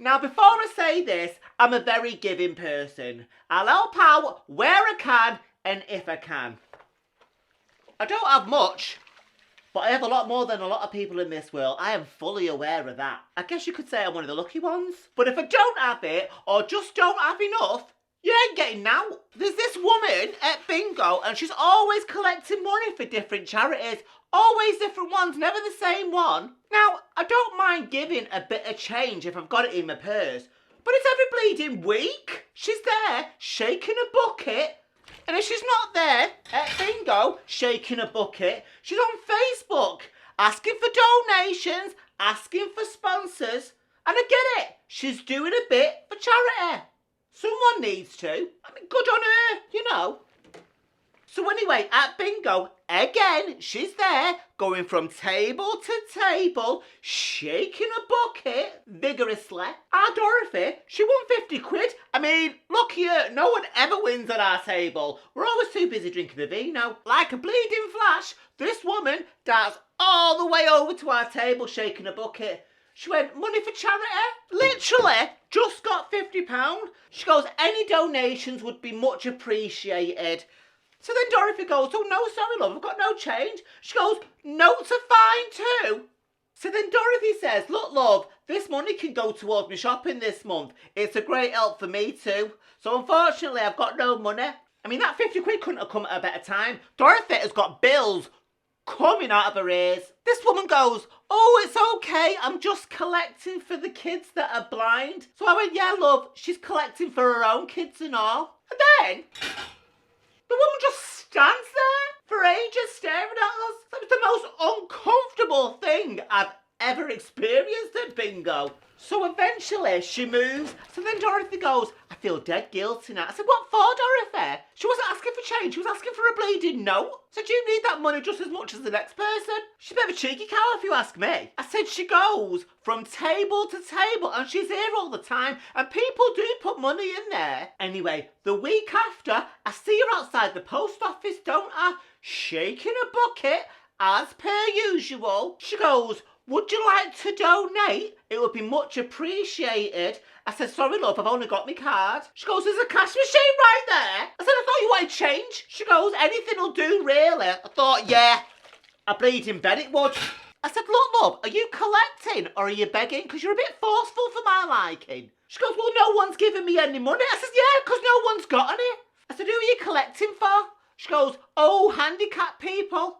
Now, before I say this, I'm a very giving person. I'll help out where I can and if I can. I don't have much, but I have a lot more than a lot of people in this world. I am fully aware of that. I guess you could say I'm one of the lucky ones. But if I don't have it, or just don't have enough, you ain't getting out. There's this woman at bingo, and she's always collecting money for different charities. Always different ones, never the same one. Now, I don't mind giving a bit of change if I've got it in my purse, but it's every bleeding week. She's there, shaking a bucket, and if she's not there at bingo, shaking a bucket, she's on Facebook, asking for donations, asking for sponsors, and I get it. She's doing a bit for charity. Someone needs to. I mean, good on her, you know. So anyway, at bingo, again, she's there, going from table to table, shaking a bucket vigorously. Our Dorothy, she won 50 quid. I mean, look here, no one ever wins at our table. We're always too busy drinking the vino. Like a bleeding flash, this woman darts all the way over to our table, shaking a bucket. She went, money for charity? Literally, just got £50. She goes, any donations would be much appreciated. So then Dorothy goes, oh no, sorry love, I've got no change. She goes, notes are fine too. So then Dorothy says, look love, this money can go towards my shopping this month. It's a great help for me too. So unfortunately, I've got no money. I mean, that 50 quid couldn't have come at a better time. Dorothy has got bills coming out of her ears. This woman goes, oh, it's okay, I'm just collecting for the kids that are blind. So I went, yeah love, she's collecting for her own kids and all. And then the woman just stands there for ages staring at us. That was the most uncomfortable thing I've ever experienced at bingo. So eventually she moves. So then Dorothy goes, I feel dead guilty now. I said, what for, Dorothy? She wasn't asking for change, she was asking for a bleeding note. I said, you need that money just as much as the next person. She's a bit of a cheeky cow if you ask me. I said, she goes from table to table and she's here all the time and people do put money in there. Anyway, the week after, I see her outside the post office, don't I? Shaking a bucket as per usual. She goes, would you like to donate? It would be much appreciated. I said, sorry love, I've only got my card. She goes, there's a cash machine right there. I said, I thought you wanted change. She goes, anything will do really. I thought, yeah, a bleeding bet it would. I said, look love, are you collecting or are you begging? Because you're a bit forceful for my liking. She goes, well, no one's giving me any money. I said, yeah, because no one's got any. I said, who are you collecting for? She goes, oh, handicapped people.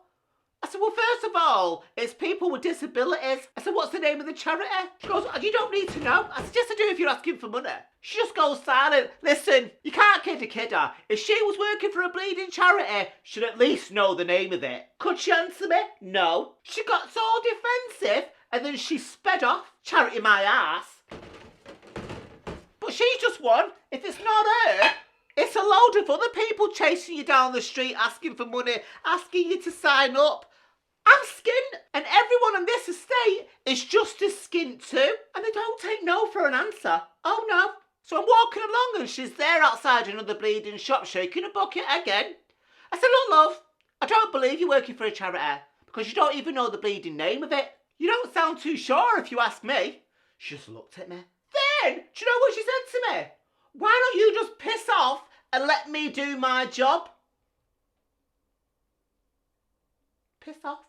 I said, well, first of all, it's people with disabilities. I said, what's the name of the charity? She goes, you don't need to know. I said, yes, I do if you're asking for money. She just goes silent. Listen, you can't kid a kidder. If she was working for a bleeding charity, she'd at least know the name of it. Could she answer me? No. She got so defensive and then she sped off. Charity my ass. But she's just won. If it's not her, it's a load of other people chasing you down the street, asking for money, asking you to sign up. I'm skint, and everyone on this estate is just as skint too, and they don't take no for an answer. Oh no. So I'm walking along and she's there outside another bleeding shop shaking a bucket again. I said, look love, I don't believe you're working for a charity because you don't even know the bleeding name of it. You don't sound too sure if you ask me. She just looked at me. Then, do you know what she said to me? Why don't you just piss off and let me do my job? Piss off.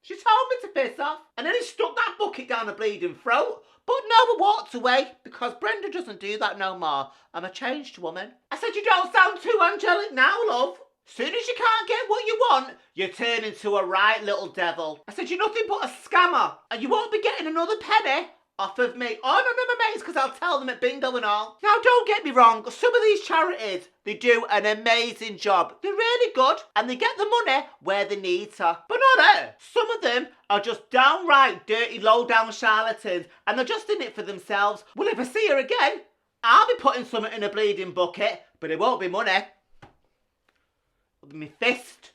She told me to piss off and then he stuck that bucket down her bleeding throat. But no, I walked away because Brenda doesn't do that no more. I'm a changed woman. I said, you don't sound too angelic now, love. Soon as you can't get what you want, you turn into a right little devil. I said, you're nothing but a scammer and you won't be getting another penny off of me. Oh, no, my mates, because I'll tell them at bingo and all. Now, don't get me wrong. Some of these charities, they do an amazing job. They're really good and they get the money where they need to. But not her. Some of them are just downright dirty, low-down charlatans and they're just in it for themselves. Well, if I see her again, I'll be putting something in a bleeding bucket, but it won't be money. It'll be my fist.